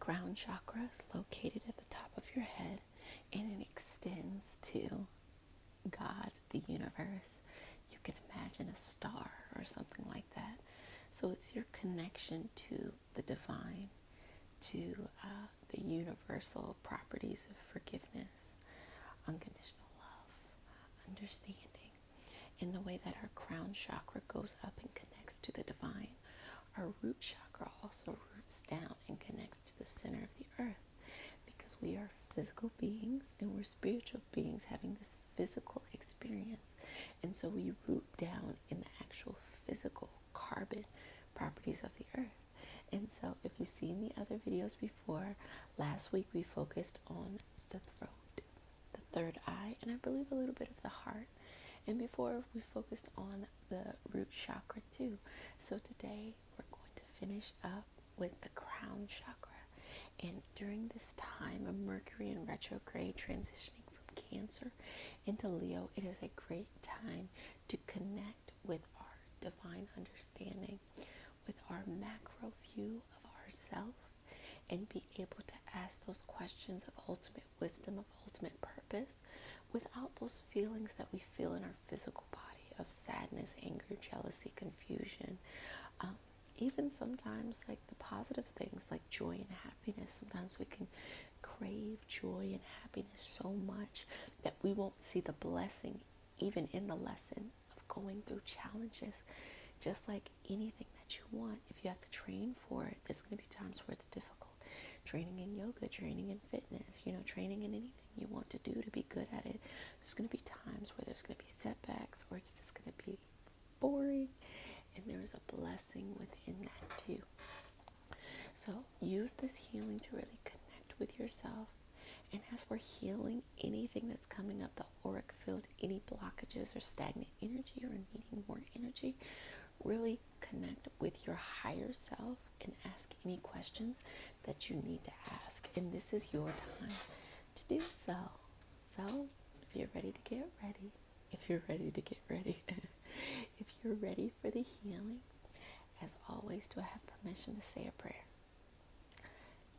crown chakra is located at the top of your head, and it extends to God, the universe. You can imagine a star or something like that. So it's your connection to the divine, to the universal properties of forgiveness, unconditional love, understanding. In the way that our crown chakra goes up and connects to the divine, our root chakra also roots down and connects to the center of the earth, because we are physical beings and we're spiritual beings having this physical experience. And so we root down in the actual physical carbon properties of the earth. And so if you've seen the other videos before, last week we focused on the throat, the third eye, and I believe a little bit of the heart. And before, we focused on the root chakra too. So today we're going to finish up with the crown chakra. And during this time of Mercury in retrograde transitioning from Cancer into Leo, it is a great time to connect with our divine understanding, with our macro view of ourself, and be able to ask those questions of ultimate wisdom, of ultimate purpose, without those feelings that we feel in our physical body of sadness, anger, jealousy, confusion. Even sometimes like the positive things like joy and happiness. Sometimes we can crave joy and happiness so much that we won't see the blessing even in the lesson of going through challenges. Just like anything that you want, if you have to train for it, there's going to be times where it's difficult. Training in yoga, training in fitness, training in anything you want to do to be good at it. There's going to be times where there's going to be setbacks, or it's just going to be boring, and there is a blessing within that too. So use this healing to really connect with yourself. And as we're healing anything that's coming up the auric field, any blockages or stagnant energy or needing more energy, really connect with your higher self and ask any questions that you need to ask. And this is your time to do so. So if you're ready to get ready, if you're ready for the healing, as always, do I have permission to say a prayer?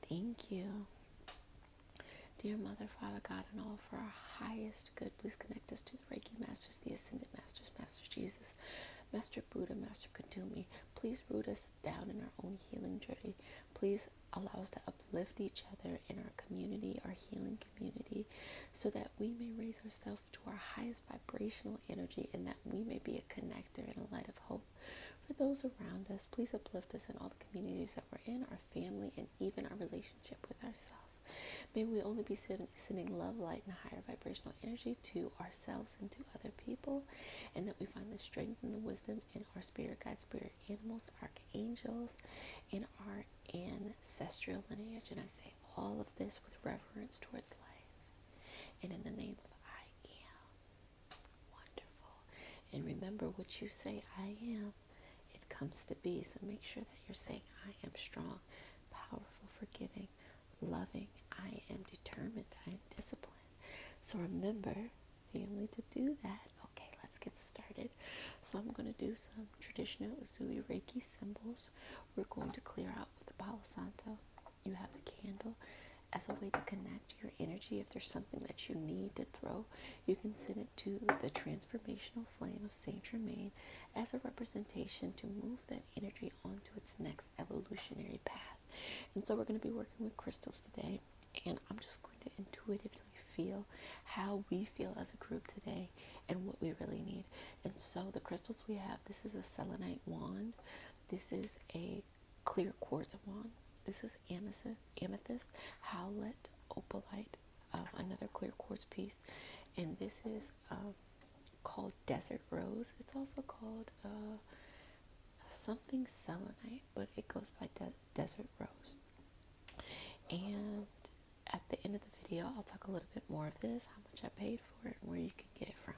Thank you. Dear Mother, Father, God, and all, for our highest good, please connect us to the Reiki Masters, the Ascended Masters, Master Jesus, Master Buddha, Master Kundumi. Please root us down in our own healing journey. Please allow us to uplift each other in our community, our healing community, so that we may raise ourselves to our highest vibrational energy, and that we may be a connector and a light of hope for those around us. Please uplift us in all the communities that we're in, our family, and even our relationship with ourselves. May we only be sending love, light, and higher vibrational energy to ourselves and to other people, and that we find the strength and the wisdom in our spirit guides, spirit animals, archangels, and our ancestral lineage. And I say all of this with reverence towards life, and in the name of I am wonderful. And remember, what you say I am, it comes to be. So make sure that you're saying I am strong, powerful, forgiving, loving. I am determined. I am disciplined. So remember, family, to do that. Okay, let's get started. So I'm going to do some traditional Usui Reiki symbols. We're going to clear out with the Palo Santo. You have the candle as a way to connect your energy. If there's something that you need to throw, you can send it to the transformational flame of Saint Germain as a representation to move that energy onto its next evolutionary path. And so we're going to be working with crystals today, and I'm just going to intuitively feel how we feel as a group today and what we really need. And so the crystals we have, this is a selenite wand, this is a clear quartz wand, this is amethyst, howlet, opalite, another clear quartz piece, and this is called desert rose. It's also called something selenite, but it goes by desert rose. And at the end of the video, I'll talk a little bit more of this, how much I paid for it, and where you can get it from.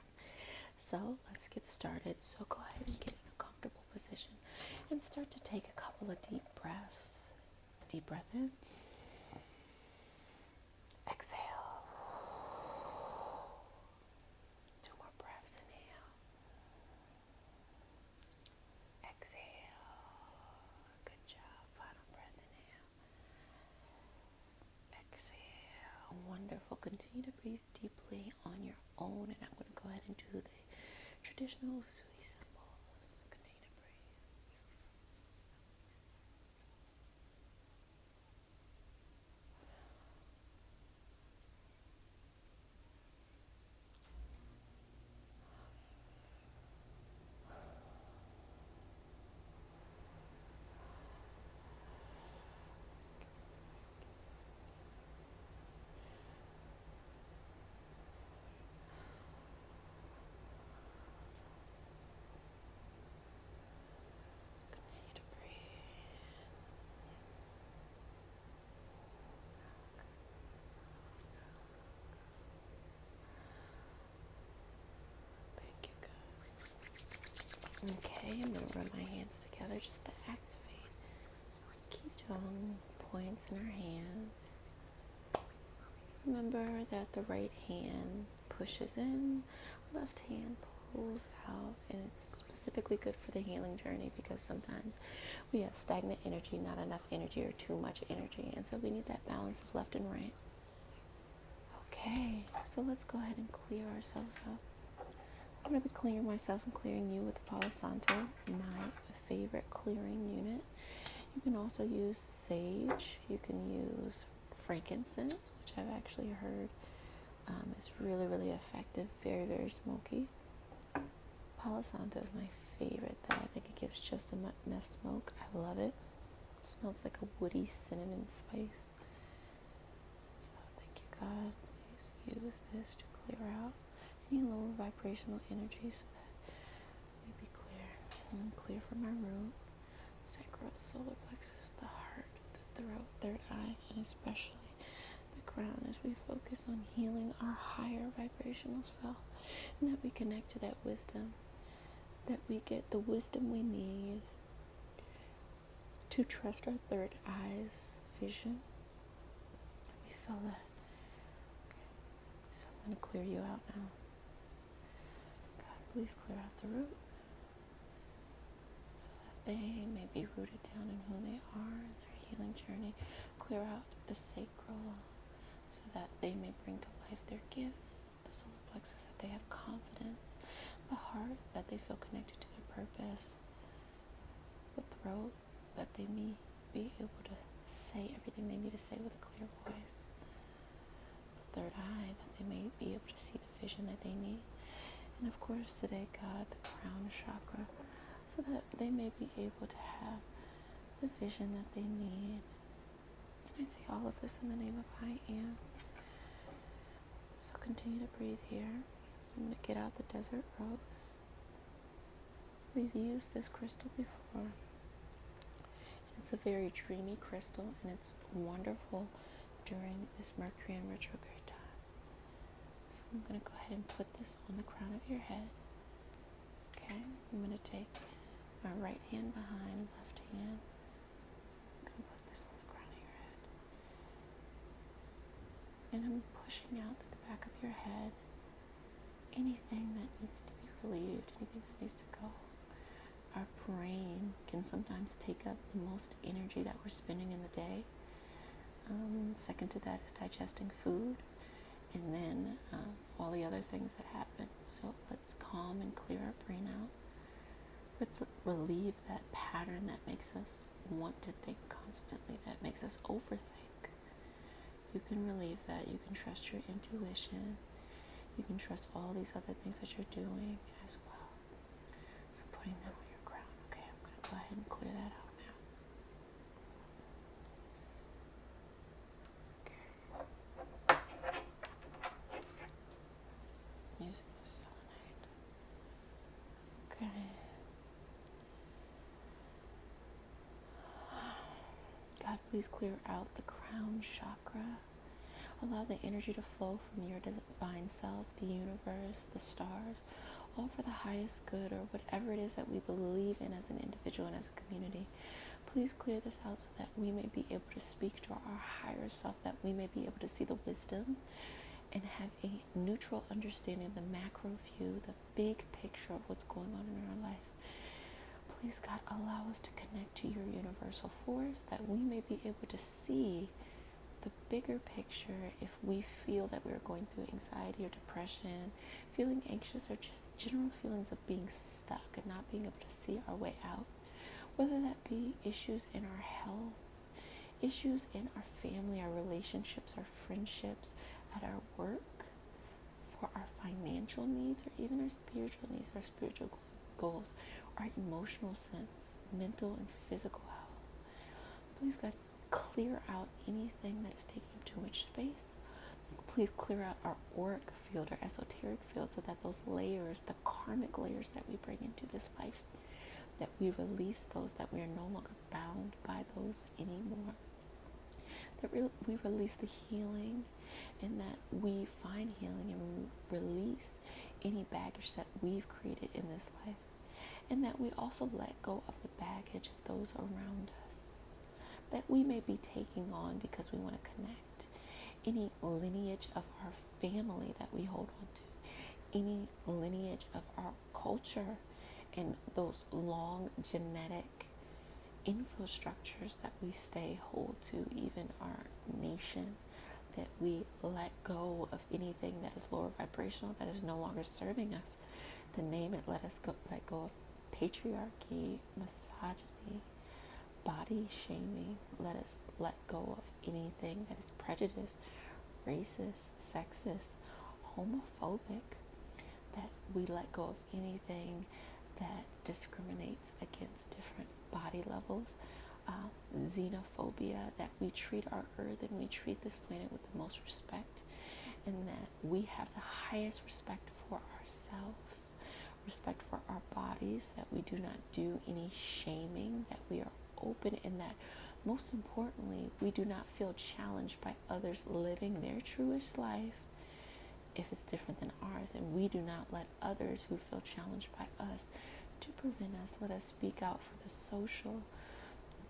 So let's get started. So go ahead and get in a comfortable position and start to take a couple of deep breaths. Deep breath in. Exhale. 2 more breaths. Inhale. Exhale. Good job. Final breath. Inhale. Wonderful. Continue to breathe deeply on your own, and I'm going to go ahead and do the traditional Usui symbols. Continue to breathe. Continue to breathe. Thank you, God. Okay, I'm going to rub my hands together just to activate Qigong points in our hands. Remember that the right hand pushes in, left hand pulls out, and it's specifically good for the healing journey because sometimes we have stagnant energy, not enough energy, or too much energy, and so we need that balance of left and right. Okay, so let's go ahead and clear ourselves up. I'm going to be clearing myself and clearing you with the Palo Santo, my favorite clearing unit. You can also use sage. You can use frankincense, which I've actually heard is really, really effective. Very, very smoky. Palo Santo is my favorite, though. I think it gives just enough smoke. I love it. It smells like a woody cinnamon spice. So thank you, God. Please use this to clear out any lower vibrational energy so that we be clear. And clear from our root, sacral, solar plexus, the heart, the throat, third eye, and especially the crown as we focus on healing our higher vibrational self, and that we connect to that wisdom, that we get the wisdom we need to trust our third eye's vision. We feel that. Okay. So I'm going to clear you out now. God, please clear out the root so that they may be rooted down in who they are in their healing journey. Clear out the sacral so that they may bring to life their gifts, the solar plexus, that they have confidence, the heart, that they feel connected to their purpose, the throat, that they may be able to say everything they need to say with a clear voice, the third eye, that they may be able to see the vision that they need, and of course today, God, the crown chakra, so that they may be able to have the vision that they need. And I say all of this in the name of I Am. So continue to breathe here. I'm going to get out the desert rose. We've used this crystal before. It's a very dreamy crystal, and it's wonderful during this Mercury and retrograde time. So I'm going to go ahead and put this on the crown of your head. Okay, I'm going to take my right hand behind left hand. I'm going to put this on the crown of your head. And I'm pushing out through the back of your head anything that needs to be relieved, anything that needs to go. Our brain can sometimes take up the most energy that we're spending in the day. Second to that is digesting food, and then all the other things that happen. So let's calm and clear our brain out. Let's relieve that pattern that makes us want to think constantly, that makes us overthink. You can relieve that. You can trust your intuition. You can trust all these other things that you're doing as well. So putting that on your crown. Okay, I'm going to go ahead and clear that out now. Okay. Using the selenite. Okay. God, please clear out the crown chakra. Allow the energy to flow from your divine self, the universe, the stars, all for the highest good, or whatever it is that we believe in as an individual and as a community. Please clear this out so that we may be able to speak to our higher self, that we may be able to see the wisdom and have a neutral understanding of the macro view, the big picture of what's going on in our life. Please, God, allow us to connect to your universal force, that we may be able to see the bigger picture, if we feel that we're going through anxiety or depression, feeling anxious, or just general feelings of being stuck and not being able to see our way out, whether that be issues in our health, issues in our family, our relationships, our friendships, at our work, for our financial needs, or even our spiritual needs, our spiritual goals, our emotional sense, mental and physical health. Please, God, clear out anything that is taking up too much space. Please clear out our auric field, our esoteric field, so that those layers, the karmic layers that we bring into this life, that we release those, that we are no longer bound by those anymore. That we release the healing, and that we find healing and release any baggage that we've created in this life. And that we also let go of the baggage of those around us that we may be taking on because we want to connect. Any lineage of our family that we hold on to, any lineage of our culture, and those long genetic infrastructures that we stay hold to, even our nation, that we let go of anything that is lower vibrational, that is no longer serving us. To name it, let go of patriarchy, misogyny, body shaming. Let us let go of anything that is prejudiced, racist, sexist, homophobic, that we let go of anything that discriminates against different body levels, xenophobia, that we treat our earth and we treat this planet with the most respect, and that we have the highest respect for ourselves, respect for our bodies, that we do not do any shaming, that we are open, and that most importantly, we do not feel challenged by others living their truest life if it's different than ours, and we do not let others who feel challenged by us to prevent us. Let us speak out for the social,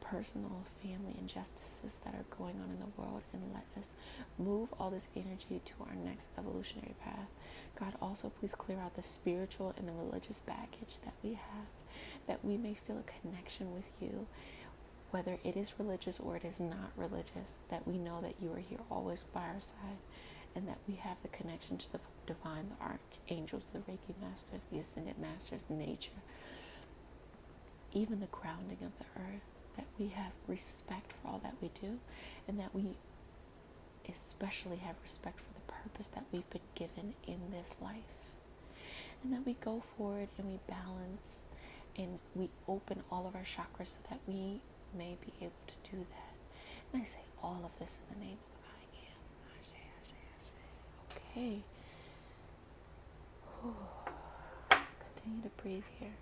personal, family injustices that are going on in the world, and let us move all this energy to our next evolutionary path. God, also please clear out the spiritual and the religious baggage that we have, that we may feel a connection with you, whether it is religious or it is not religious, that we know that you are here always by our side, and that we have the connection to the divine, the archangels, the Reiki masters, the ascended masters, nature, even the grounding of the earth, that we have respect for all that we do, and that we especially have respect for the purpose that we've been given in this life, and that we go forward and we balance and we open all of our chakras so that we may be able to do that. And I say all of this in the name of I am. Ashe, ashe, ashe. Okay. Continue to breathe here.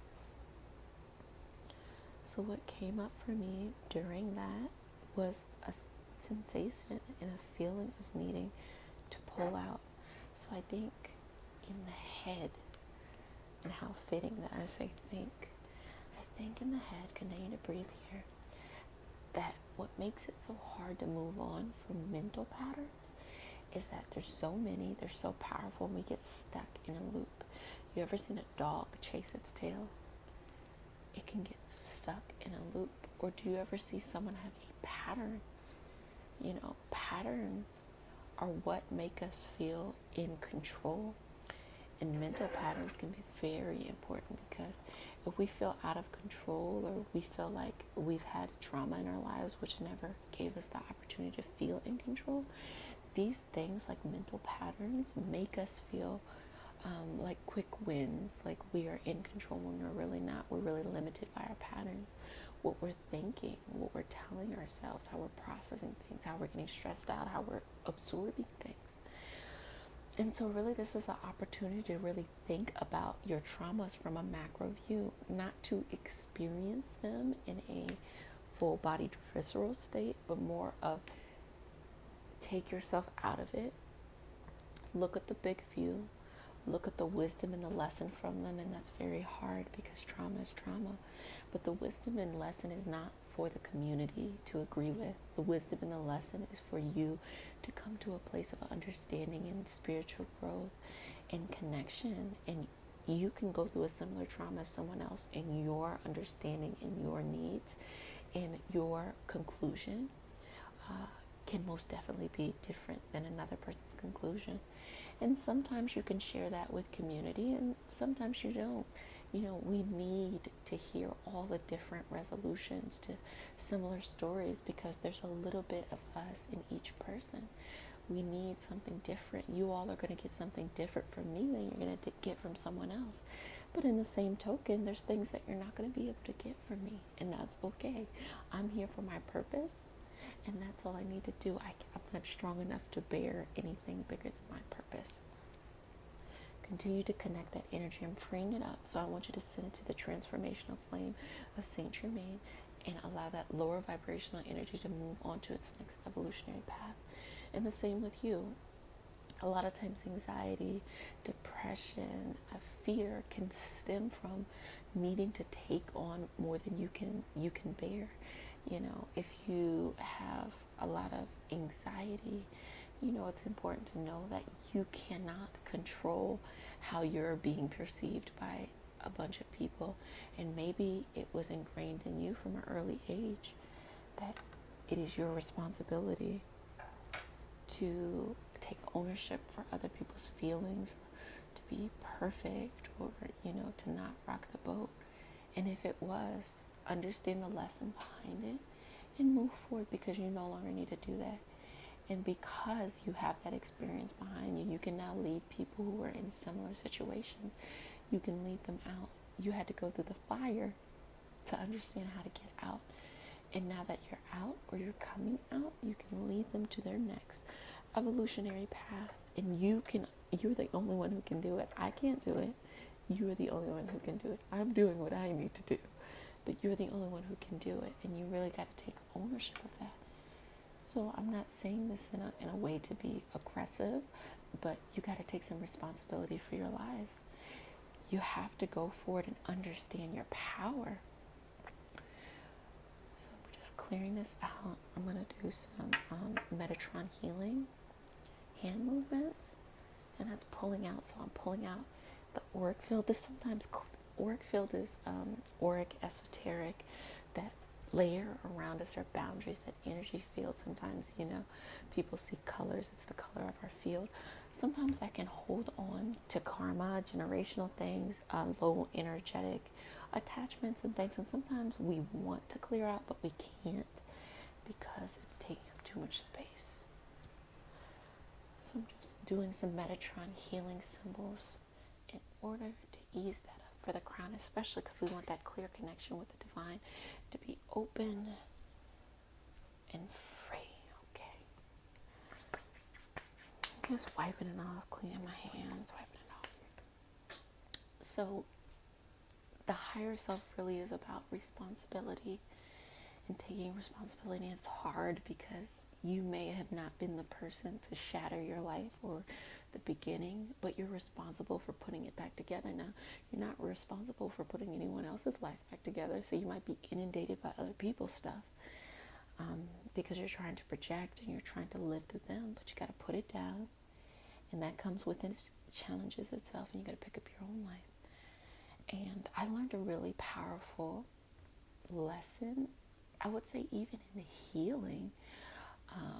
So what came up for me during that was a sensation and a feeling of needing to pull out. So I think in the head, and how fitting that I say think. I think in the head, continue to breathe here, that what makes it so hard to move on from mental patterns is that there's so many, they're so powerful, and we get stuck in a loop. You ever seen a dog chase its tail? It can get stuck in a loop. Or do you ever see someone have a pattern? You know, patterns are what make us feel in control. And mental patterns can be very important, because if we feel out of control, or we feel like we've had trauma in our lives which never gave us the opportunity to feel in control, these things like mental patterns make us feel like quick wins, like we are in control when we're really not. We're really limited by our patterns, what we're thinking, what we're telling ourselves, how we're processing things, how we're getting stressed out, how we're absorbing things. And so really this is an opportunity to really think about your traumas from a macro view, not to experience them in a full bodied visceral state, but more of take yourself out of it, look at the big view, look at the wisdom and the lesson from them. And that's very hard because trauma is trauma. But the wisdom and lesson is not for the community to agree with. The wisdom and the lesson is for you to come to a place of understanding and spiritual growth and connection. And you can go through a similar trauma as someone else, and your understanding and your needs and your conclusion can most definitely be different than another person's conclusion. And sometimes you can share that with community, and sometimes you don't. We need to hear all the different resolutions to similar stories, because there's a little bit of us in each person. We need something different. You all are going to get something different from me than you're going to get from someone else. But in the same token, there's things that you're not going to be able to get from me, and that's okay. I'm here for my purpose, and that's all I need to do. I'm not strong enough to bear anything bigger than my purpose. Continue to connect that energy. I'm freeing it up. So I want you to send it to the transformational flame of Saint Germain, and allow that lower vibrational energy to move on to its next evolutionary path. And the same with you. A lot of times anxiety, depression, fear can stem from needing to take on more than you can bear. If you have a lot of anxiety, it's important to know that you cannot control how you're being perceived by a bunch of people. And maybe it was ingrained in you from an early age that it is your responsibility to take ownership for other people's feelings, to be perfect, or to not rock the boat. And if it was, understand the lesson behind it and move forward, because you no longer need to do that. And because you have that experience behind you, you can now lead people who are in similar situations. You can lead them out. You had to go through the fire to understand how to get out. And now that you're out, or you're coming out, you can lead them to their next evolutionary path. And you're the only one who can do it. I can't do it. You're the only one who can do it. I'm doing what I need to do, but you're the only one who can do it. And you really got to take ownership of that. So I'm not saying this in a way to be aggressive, but you got to take some responsibility for your lives. You have to go forward and understand your power. So I'm just clearing this out. I'm going to do some Metatron healing hand movements, and that's pulling out. So I'm pulling out the auric field. This sometimes auric field is auric esoteric, that layer around us, our boundaries, that energy field. Sometimes people see colors. It's the color of our field. Sometimes that can hold on to karma, generational things, low energetic attachments and things. And sometimes we want to clear out, but we can't, because it's taking up too much space. So I'm just doing some Metatron healing symbols in order to ease that up for the crown, especially because we want that clear connection with the divine to be open and free. Okay. Just wiping it off, cleaning my hands, wiping it off. So the higher self really is about responsibility and taking responsibility. It's hard because you may have not been the person to shatter your life or the beginning, but you're responsible for putting it back together. Now, you're not responsible for putting anyone else's life back together, so you might be inundated by other people's stuff because you're trying to project and you're trying to live through them, but you got to put it down, and that comes with its challenges itself, and you got to pick up your own life. And I learned a really powerful lesson, I would say even in the healing,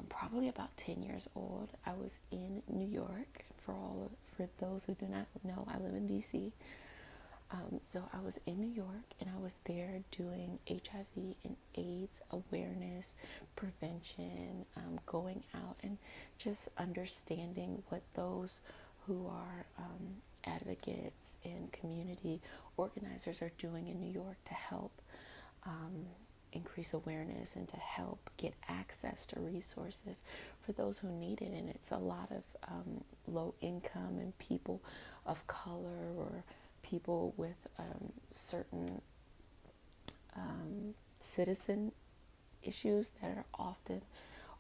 probably about 10 years old. I was in New York. For those who do not know, I live in DC. So I was in New York, and I was there doing HIV and AIDS awareness, prevention, going out and just understanding what those who are advocates and community organizers are doing in New York to help increase awareness and to help get access to resources for those who need it. And it's a lot of low income and people of color, or people with certain citizen issues that are often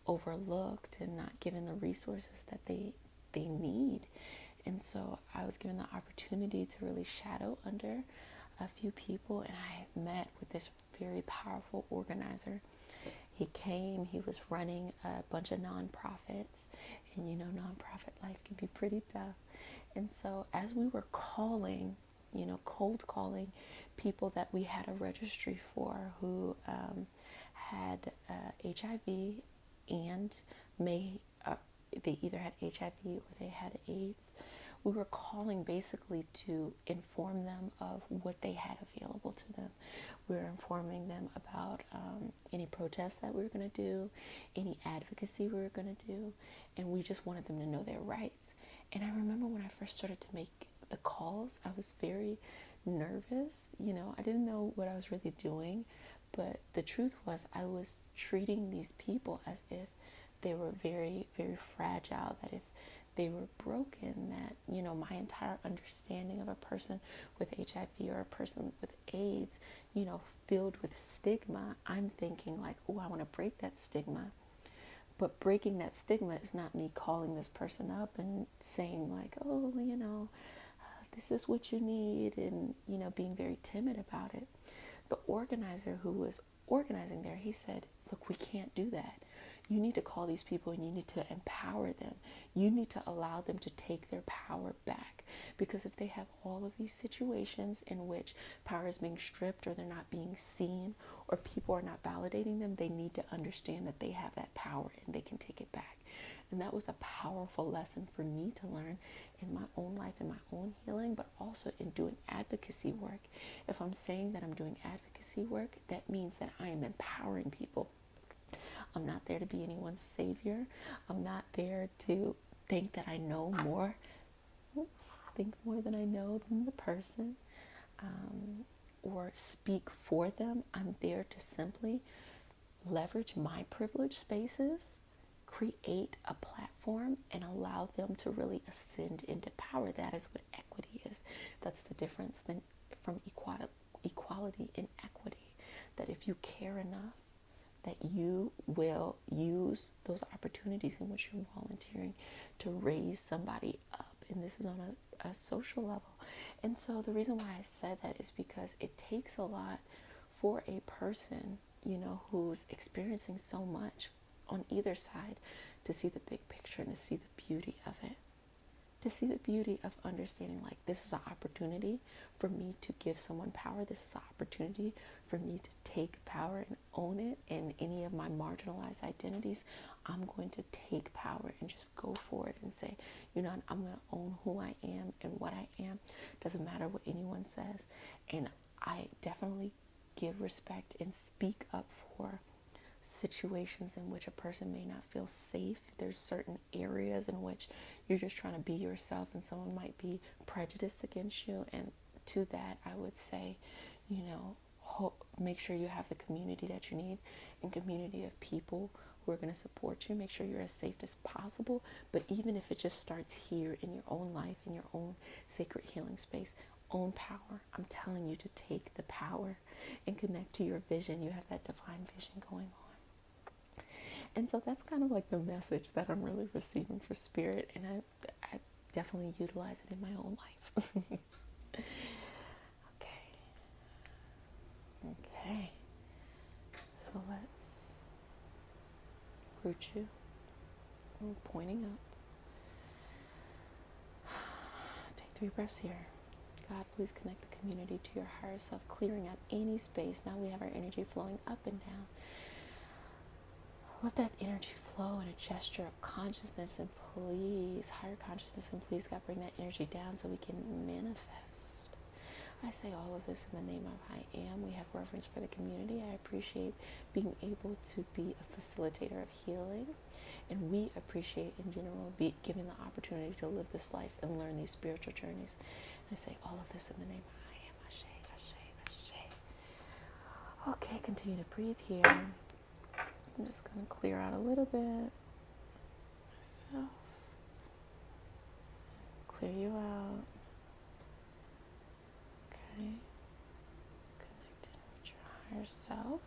overlooked and not given the resources that they need. And so I was given the opportunity to really shadow under a few people, and I met with this very powerful organizer. He came, he was running a bunch of nonprofits, and nonprofit life can be pretty tough. And so as we were calling, cold calling people that we had a registry for who had HIV and may they either had HIV or they had AIDS. We were calling basically to inform them of what they had available to them. We were informing them about any protests that we were going to do, any advocacy we were going to do, and we just wanted them to know their rights. And I remember when I first started to make the calls, I was very nervous. I didn't know what I was really doing, but the truth was I was treating these people as if they were very, very fragile, that if they were broken, that, my entire understanding of a person with HIV or a person with AIDS, filled with stigma, I'm thinking like, oh, I want to break that stigma. But breaking that stigma is not me calling this person up and saying like, oh, this is what you need, and, being very timid about it. The organizer who was organizing there, he said, look, we can't do that. You need to call these people and you need to empower them. You need to allow them to take their power back. Because if they have all of these situations in which power is being stripped, or they're not being seen, or people are not validating them, they need to understand that they have that power and they can take it back. And that was a powerful lesson for me to learn in my own life, in my own healing, but also in doing advocacy work. If I'm saying that I'm doing advocacy work, that means that I am empowering people. I'm not there to be anyone's savior. I'm not there to think that I know more. Think more than I know than the person, or speak for them. I'm there to simply leverage my privileged spaces, create a platform, and allow them to really ascend into power. That is what equity is. That's the difference from equality and equity. That if you care enough, that you will use those opportunities in which you're volunteering to raise somebody up. And this is on a social level. And so the reason why I said that is because it takes a lot for a person, who's experiencing so much on either side, to see the big picture and to see the beauty of it. To see the beauty of understanding, like, this is an opportunity for me to give someone power. This is an opportunity for me to take power and own it. And any of my marginalized identities, I'm going to take power and just go for it and say, I'm going to own who I am and what I am. Doesn't matter what anyone says. And I definitely give respect and speak up for situations in which a person may not feel safe. There's certain areas in which you're just trying to be yourself and someone might be prejudiced against you. And to that, I would say, make sure you have the community that you need, and community of people who are going to support you. Make sure you're as safe as possible. But even if it just starts here in your own life, in your own sacred healing space, own power. I'm telling you to take the power and connect to your vision. You have that divine vision going on. And so that's kind of like the message that I'm really receiving for spirit, and I definitely utilize it in my own life. Okay. So let's root you. We're pointing up. Take 3 breaths here. God, please connect the community to your higher self, clearing out any space. Now we have our energy flowing up and down. Let that energy flow in a gesture of consciousness, and please, higher consciousness, and please, God, bring that energy down so we can manifest. I say all of this in the name of I am. We have reverence for the community. I appreciate being able to be a facilitator of healing. And we appreciate, in general, given the opportunity to live this life and learn these spiritual journeys. And I say all of this in the name of I am. Ashe, ashe, ashe. Okay, continue to breathe here. I'm just going to clear out a little bit. Myself. Clear you out. Okay. Connecting with your higher self.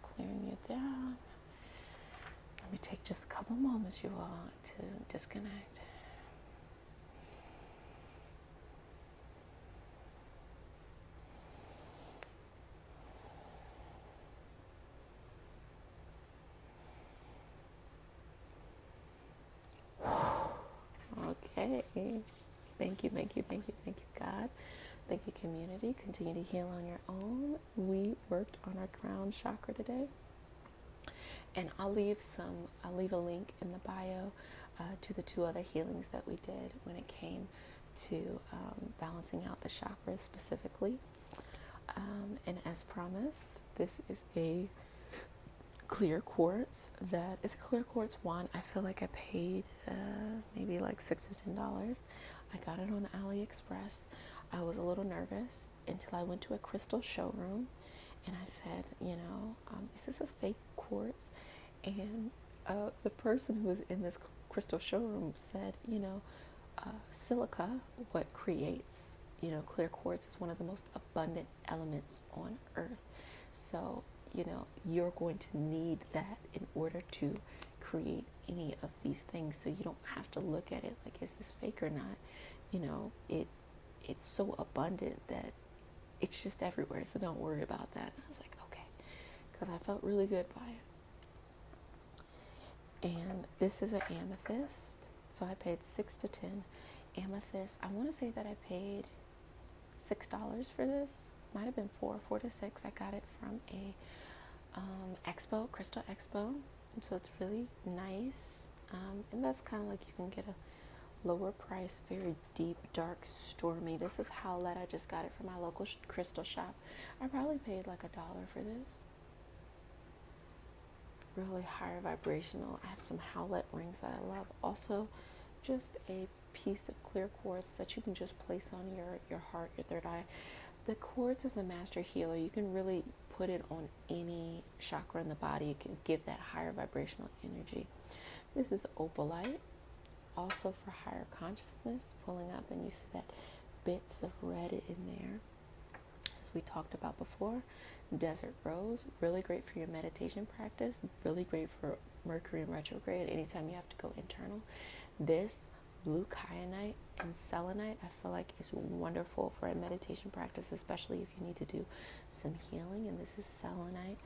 Clearing you down. Let me take just a couple moments, you all, to disconnect. Okay. Thank you, thank you, thank you, thank you, God. Thank you, community. Continue to heal on your own. We worked on our crown chakra today. And I'll leave a link in the bio to the 2 other healings that we did when it came to balancing out the chakras specifically. And as promised, this is a clear quartz that is a clear quartz wand. I feel like I paid maybe like $6 to $10. I got it on AliExpress. I was a little nervous until I went to a crystal showroom and I said, is this a fake quartz? And the person who was in this crystal showroom said, silica, what creates, clear quartz, is one of the most abundant elements on earth. So, you're going to need that in order to create any of these things. So you don't have to look at it like, is this fake or not? It's so abundant that it's just everywhere. So don't worry about that. And I was like, okay, because I felt really good by it. And this is an amethyst. So I paid $6 to $10. Amethyst, I want to say that I paid $6 for this. Might have been $4 to $6. I got it from a expo, crystal expo. So it's really nice. And that's kind of like you can get a lower price, very deep, dark, stormy. This is Howlette. I just got it from my local crystal shop. I probably paid like $1 for this. Really higher vibrational. I have some Howlette rings that I love. Also, just a piece of clear quartz that you can just place on your heart, your third eye. The quartz is a master healer. You can really put it on any chakra in the body. You can give that higher vibrational energy. This is opalite, also for higher consciousness, pulling up, and you see that bits of red in there, as we talked about before. Desert rose, really great for your meditation practice, really great for Mercury in retrograde, anytime you have to go internal. This blue kyanite and selenite, I feel like is wonderful for a meditation practice, especially if you need to do some healing. And this is selenite.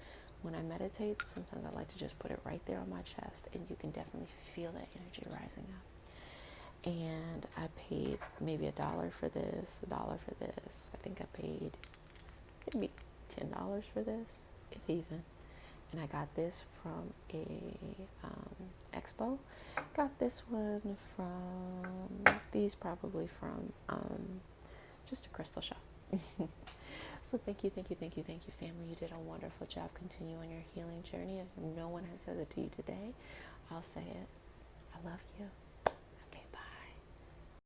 When I meditate, sometimes I like to just put it right there on my chest, and you can definitely feel that energy rising up. And I paid maybe $1 for this, $1 for this. I think I paid maybe $10 for this, if even. And I got this from a expo. Got this one from, these probably from just a crystal shop. So thank you, family. You did a wonderful job. Continue on your healing journey. If no one has said it to you today, I'll say it. I love you.